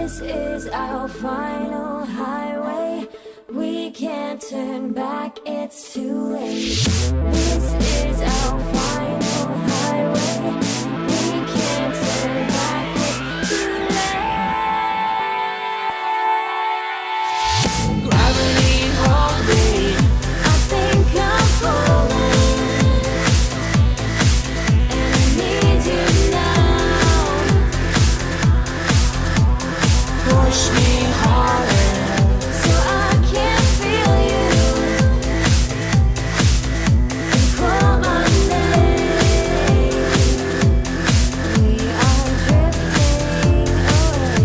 This is our final highway. We can't turn back, it's too late. This is our final highway. We can't turn back, it's too late. Gravity hold me, I think I'm falling, and I need you now. Push me harder, so I can feel you, and call my name. We are drifting away.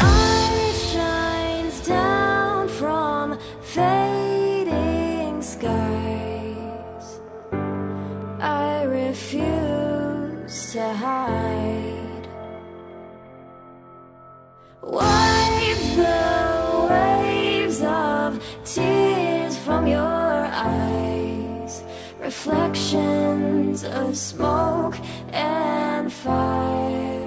Light shines down from fading skies. I refuse to hide. Wipe the waves of tears from your eyes. Reflections of smoke and fire.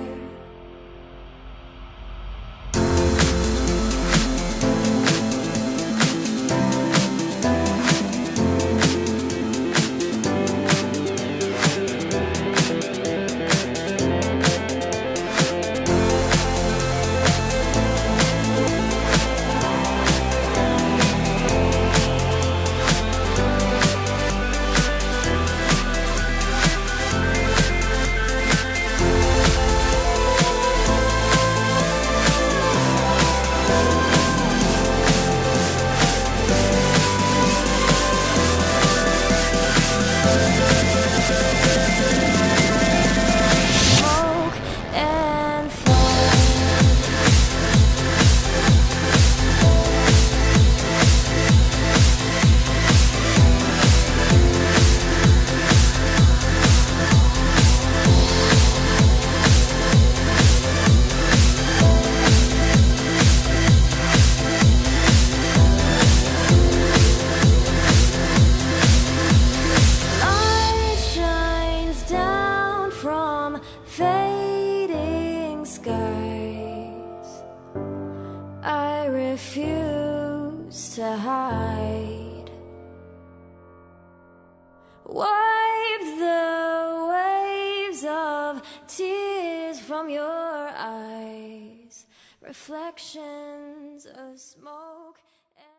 Smoke and fire. Light shines down from fading skies. I refuse to hide. Wipe the waves of tears from your eyes. Reflections of smoke and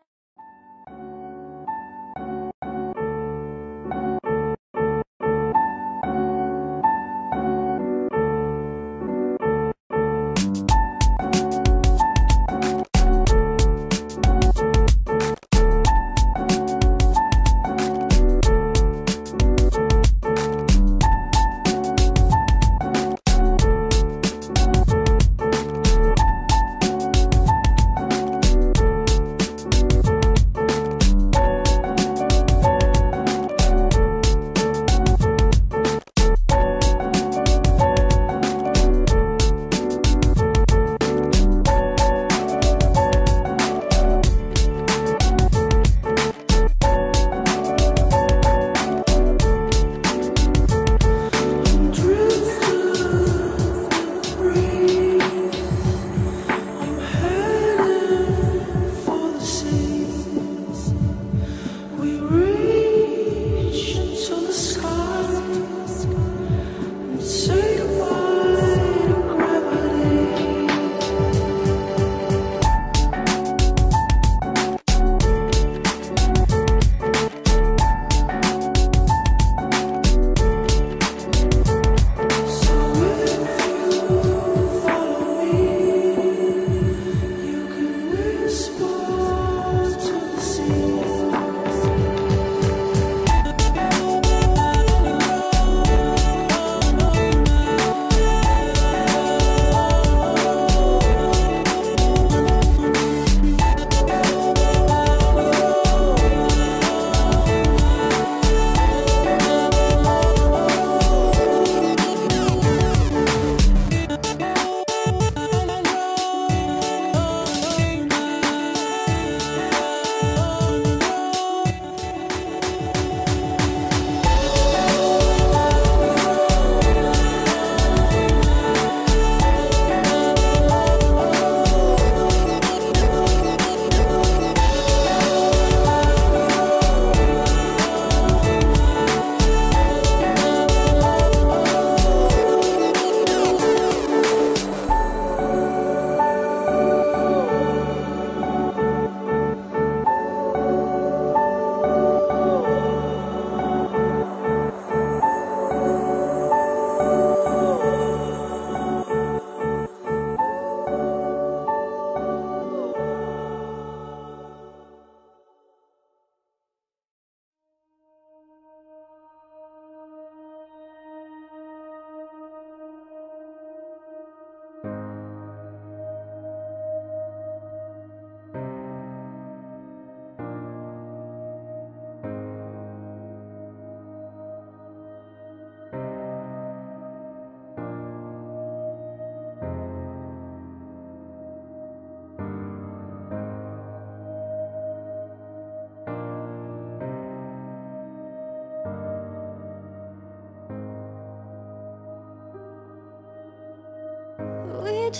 We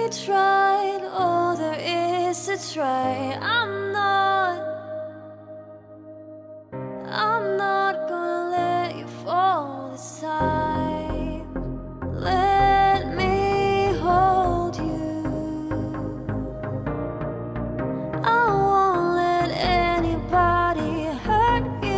tried all there is to try. I'm not gonna let you fall this time. Let me hold you. I won't let anybody hurt you.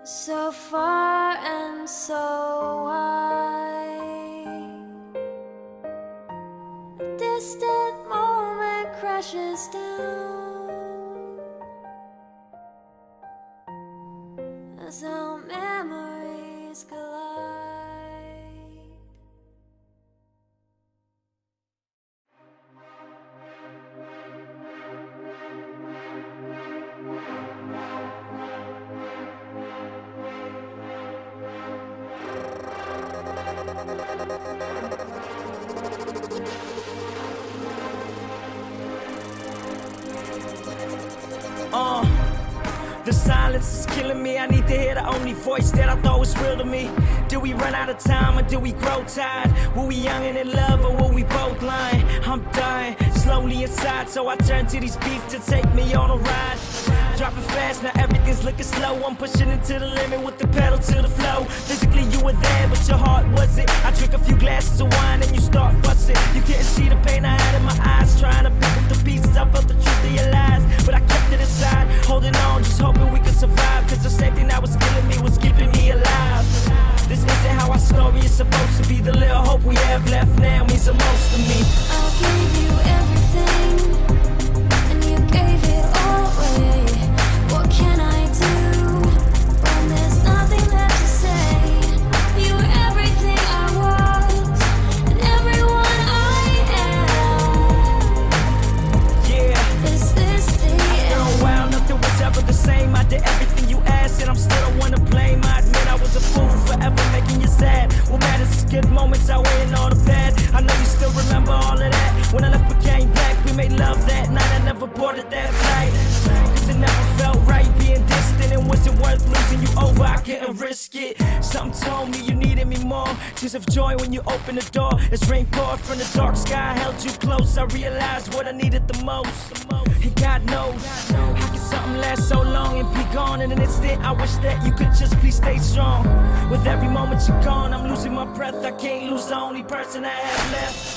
So far and so wide, a distant moment crashes down as our memories collide. The silence is killing me. I need to hear the only voice that I thought was real to me. Did we run out of time or did we grow tired? Were we young and in love or were we both lying? I'm dying slowly inside, so I turn to these beats to take me on a ride. Dropping fast, now everything's looking slow. I'm pushing into the limit with the pedal to the flow. Physically you were there, but your heart wasn't. I drink a few glasses of wine and you start fussing. You couldn't see the pain I had in my eyes, trying to pick up the pieces. I felt the truth of your lies, but I kept it inside, holding on, just hoping we could survive. Cause the same thing that was killing me was keeping me alive. This isn't how our story is supposed to be. The little hope we have left now means the most to me. I gave you everything, and you gave it all away. What can I do when there's nothing left to say? You were good moments outweighing all the bad. I know you still remember all of that. When I left but came back, we made love that night. I never boarded that flight, cause it never felt right being distant. And was it worth losing you over? I couldn't risk it. Something told me you needed me more. Tears of joy when you opened the door. As rain poured from the dark sky, I held you close. I realized what I needed the most. And God knows, how can something last so long and be gone in an instant? I wish that you could just please stay strong. With every moment you're gone, I'm losing my breath. I can't lose the only person I have left.